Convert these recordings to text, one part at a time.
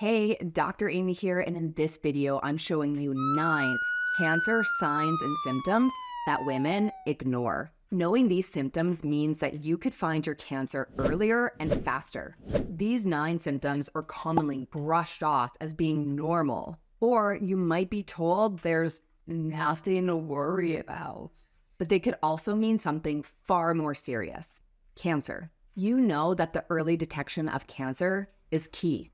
Hey, Dr. Amy here, and in this video, I'm showing you 9 cancer signs and symptoms that women ignore. Knowing these symptoms means that you could find your cancer earlier and faster. These 9 symptoms are commonly brushed off as being normal, or you might be told there's nothing to worry about. But they could also mean something far more serious: cancer. You know that the early detection of cancer is key.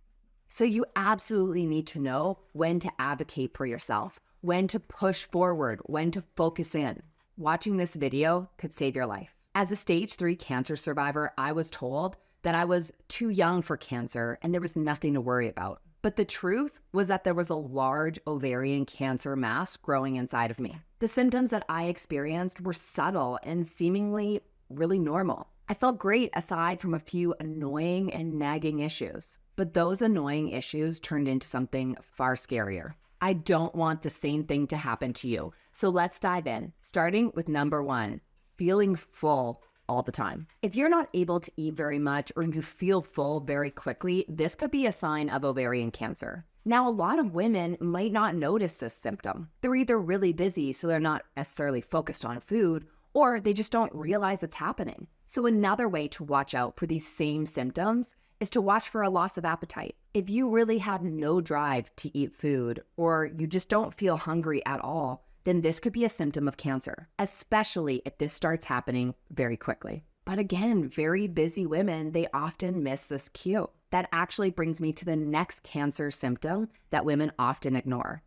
So you absolutely need to know when to advocate for yourself, when to push forward, when to focus in. Watching this video could save your life. As a stage 3 cancer survivor, I was told that I was too young for cancer and there was nothing to worry about. But the truth was that there was a large ovarian cancer mass growing inside of me. The symptoms that I experienced were subtle and seemingly really normal. I felt great aside from a few annoying and nagging issues. But those annoying issues turned into something far scarier. I don't want the same thing to happen to you. So let's dive in, starting with number 1, feeling full all the time. If you're not able to eat very much or you feel full very quickly, this could be a sign of ovarian cancer. Now, a lot of women might not notice this symptom. They're either really busy, so they're not necessarily focused on food, or they just don't realize it's happening. So another way to watch out for these same symptoms is to watch for a loss of appetite. If you really have no drive to eat food, or you just don't feel hungry at all, then this could be a symptom of cancer, especially if this starts happening very quickly. But again, very busy women, they often miss this cue. That actually brings me to the next cancer symptom that women often ignore: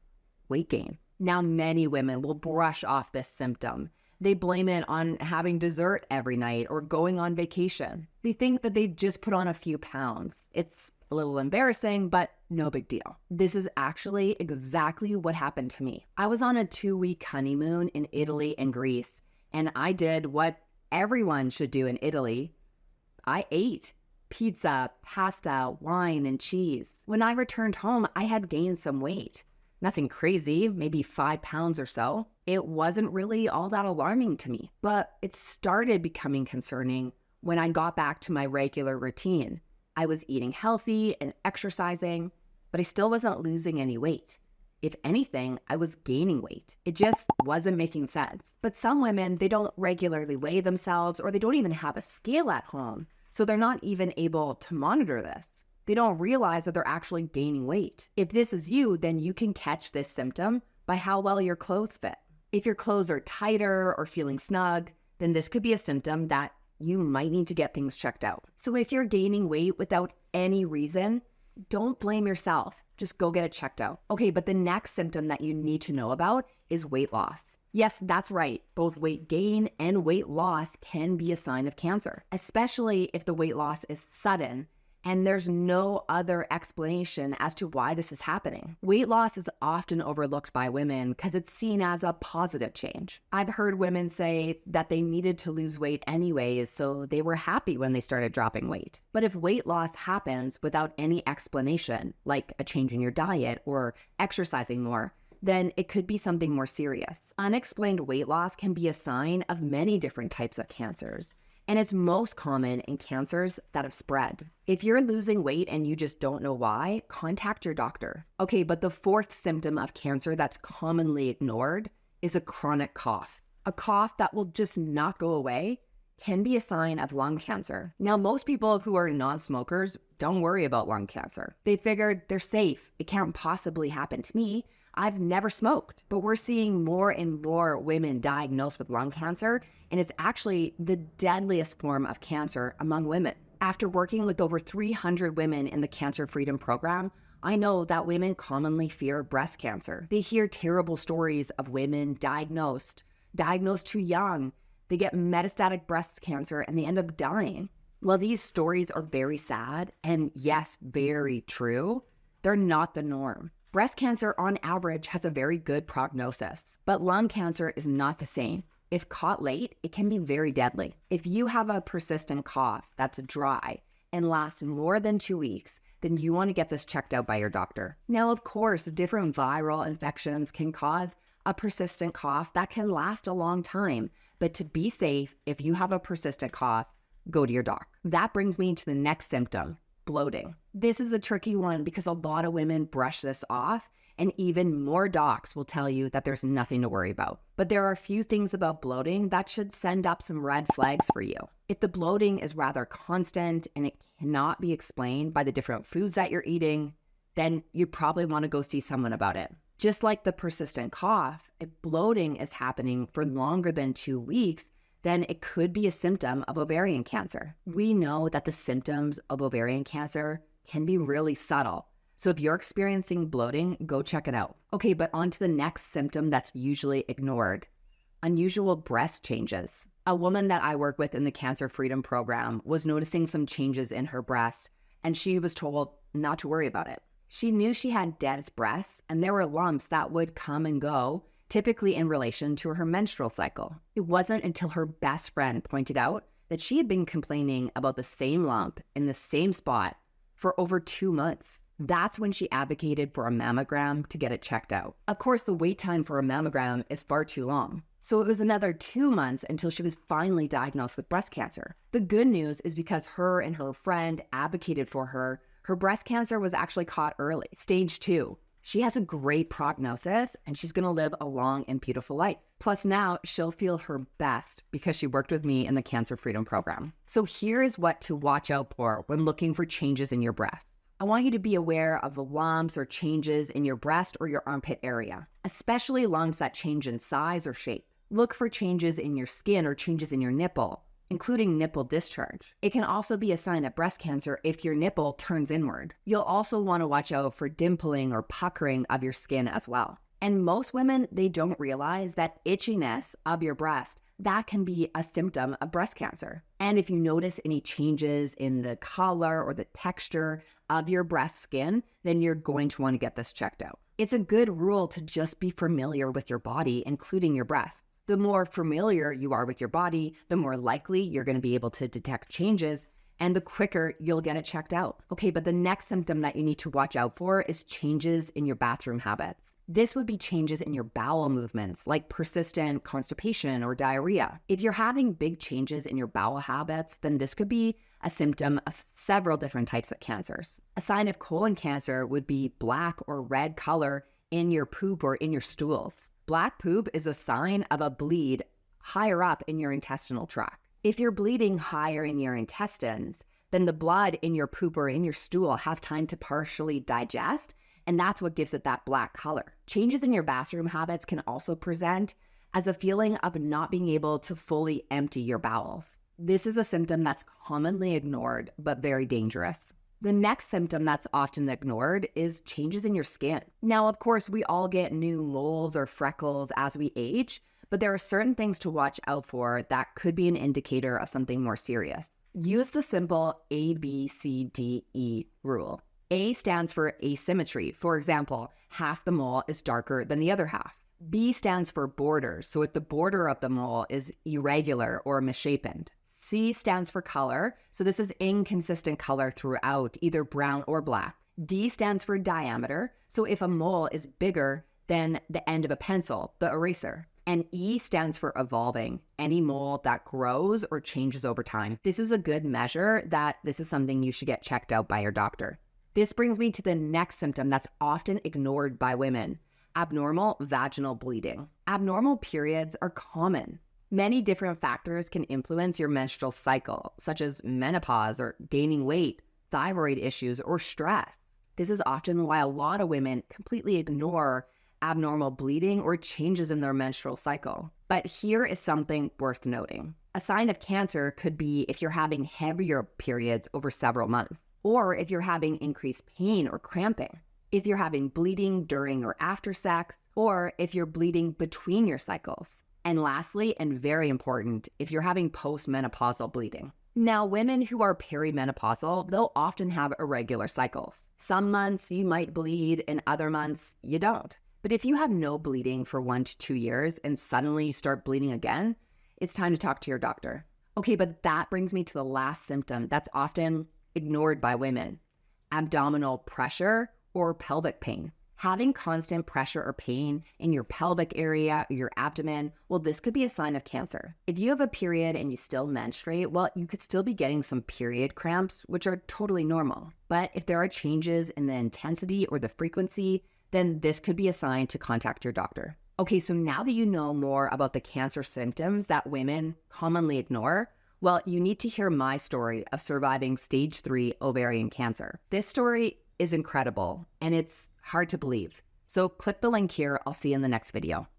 weight gain. Now, many women will brush off this symptom. They blame it on having dessert every night or going on vacation. They think that they just put on a few pounds. It's a little embarrassing, but no big deal. This is actually exactly what happened to me. I was on a 2-week honeymoon in Italy and Greece, and I did what everyone should do in Italy. I ate pizza, pasta, wine, and cheese. When I returned home, I had gained some weight. Nothing crazy, maybe 5 pounds or so. It wasn't really all that alarming to me, but it started becoming concerning when I got back to my regular routine. I was eating healthy and exercising, but I still wasn't losing any weight. If anything, I was gaining weight. It just wasn't making sense. But some women, they don't regularly weigh themselves, or they don't even have a scale at home, so they're not even able to monitor this. They don't realize that they're actually gaining weight. If this is you, then you can catch this symptom by how well your clothes fit. If your clothes are tighter or feeling snug, then this could be a symptom that you might need to get things checked out. So if you're gaining weight without any reason, don't blame yourself. Just go get it checked out. Okay, but the next symptom that you need to know about is weight loss. Yes, that's right. Both weight gain and weight loss can be a sign of cancer, especially if the weight loss is sudden and there's no other explanation as to why this is happening. Weight loss is often overlooked by women because it's seen as a positive change. I've heard women say that they needed to lose weight anyways, so they were happy when they started dropping weight. But if weight loss happens without any explanation, like a change in your diet or exercising more, then it could be something more serious. Unexplained weight loss can be a sign of many different types of cancers, and it's most common in cancers that have spread. If you're losing weight and you just don't know why, contact your doctor. Okay, but the 4th symptom of cancer that's commonly ignored is a chronic cough. A cough that will just not go away can be a sign of lung cancer. Now, most people who are non-smokers don't worry about lung cancer. They figure they're safe. It can't possibly happen to me. I've never smoked. But we're seeing more and more women diagnosed with lung cancer, and it's actually the deadliest form of cancer among women. After working with over 300 women in the Cancer Freedom Program, I know that women commonly fear breast cancer. They hear terrible stories of women diagnosed too young. They get metastatic breast cancer and they end up dying. While these stories are very sad and yes, very true, they're not the norm. Breast cancer on average has a very good prognosis, but lung cancer is not the same. If caught late, it can be very deadly. If you have a persistent cough that's dry and lasts more than 2 weeks, then you want to get this checked out by your doctor. Now, of course, different viral infections can cause a persistent cough that can last a long time. But to be safe, if you have a persistent cough, go to your doc. That brings me to the next symptom: Bloating. This is a tricky one because a lot of women brush this off, and even more docs will tell you that there's nothing to worry about. But there are a few things about bloating that should send up some red flags for you. If the bloating is rather constant and it cannot be explained by the different foods that you're eating, then you probably want to go see someone about it. Just like the persistent cough, if bloating is happening for longer than 2 weeks, then it could be a symptom of ovarian cancer. We know that the symptoms of ovarian cancer can be really subtle. So if you're experiencing bloating, go check it out. Okay, but on to the next symptom that's usually ignored: unusual breast changes. A woman that I work with in the Cancer Freedom Program was noticing some changes in her breast, and she was told not to worry about it. She knew she had dense breasts, and there were lumps that would come and go, typically in relation to her menstrual cycle. It wasn't until her best friend pointed out that she had been complaining about the same lump in the same spot for over 2 months. That's when she advocated for a mammogram to get it checked out. Of course, the wait time for a mammogram is far too long. So it was another 2 months until she was finally diagnosed with breast cancer. The good news is because her and her friend advocated for her, her breast cancer was actually caught early, stage 2. She has a great prognosis, and she's going to live a long and beautiful life. Plus now she'll feel her best because she worked with me in the Cancer Freedom Program. So here is what to watch out for when looking for changes in your breasts. I want you to be aware of the lumps or changes in your breast or your armpit area, especially lumps that change in size or shape. Look for changes in your skin or changes in your nipple, including nipple discharge. It can also be a sign of breast cancer if your nipple turns inward. You'll also want to watch out for dimpling or puckering of your skin as well. And most women, they don't realize that itchiness of your breast, that can be a symptom of breast cancer. And if you notice any changes in the color or the texture of your breast skin, then you're going to want to get this checked out. It's a good rule to just be familiar with your body, including your breasts. The more familiar you are with your body, the more likely you're going to be able to detect changes, and the quicker you'll get it checked out. Okay, but the next symptom that you need to watch out for is changes in your bathroom habits. This would be changes in your bowel movements, like persistent constipation or diarrhea. If you're having big changes in your bowel habits, then this could be a symptom of several different types of cancers. A sign of colon cancer would be black or red color in your poop or in your stools. Black poop is a sign of a bleed higher up in your intestinal tract. If you're bleeding higher in your intestines, then the blood in your poop or in your stool has time to partially digest, and that's what gives it that black color. Changes in your bathroom habits can also present as a feeling of not being able to fully empty your bowels. This is a symptom that's commonly ignored, but very dangerous. The next symptom that's often ignored is changes in your skin. Now, of course, we all get new moles or freckles as we age, but there are certain things to watch out for that could be an indicator of something more serious. Use the simple ABCDE rule. A stands for asymmetry. For example, half the mole is darker than the other half. B stands for borders. So if the border of the mole is irregular or misshapen. C stands for color. So this is inconsistent color throughout, either brown or black. D stands for diameter. So if a mole is bigger than the end of a pencil, the eraser. And E stands for evolving, any mole that grows or changes over time. This is a good measure that this is something you should get checked out by your doctor. This brings me to the next symptom that's often ignored by women: abnormal vaginal bleeding. Abnormal periods are common. Many different factors can influence your menstrual cycle, such as menopause or gaining weight, thyroid issues, or stress. This is often why a lot of women completely ignore abnormal bleeding or changes in their menstrual cycle. But here is something worth noting. A sign of cancer could be if you're having heavier periods over several months, or if you're having increased pain or cramping, if you're having bleeding during or after sex, or if you're bleeding between your cycles. And lastly, and very important, if you're having postmenopausal bleeding. Now, women who are perimenopausal, they'll often have irregular cycles. Some months you might bleed, and other months you don't. But if you have no bleeding for 1 to 2 years and suddenly you start bleeding again, it's time to talk to your doctor. Okay, but that brings me to the last symptom that's often ignored by women: abdominal pressure or pelvic pain. Having constant pressure or pain in your pelvic area or your abdomen, well, this could be a sign of cancer. If you have a period and you still menstruate, well, you could still be getting some period cramps, which are totally normal. But if there are changes in the intensity or the frequency, then this could be a sign to contact your doctor. Okay, so now that you know more about the cancer symptoms that women commonly ignore, well, you need to hear my story of surviving stage 3 ovarian cancer. This story is incredible, and it's hard to believe. So click the link here. I'll see you in the next video.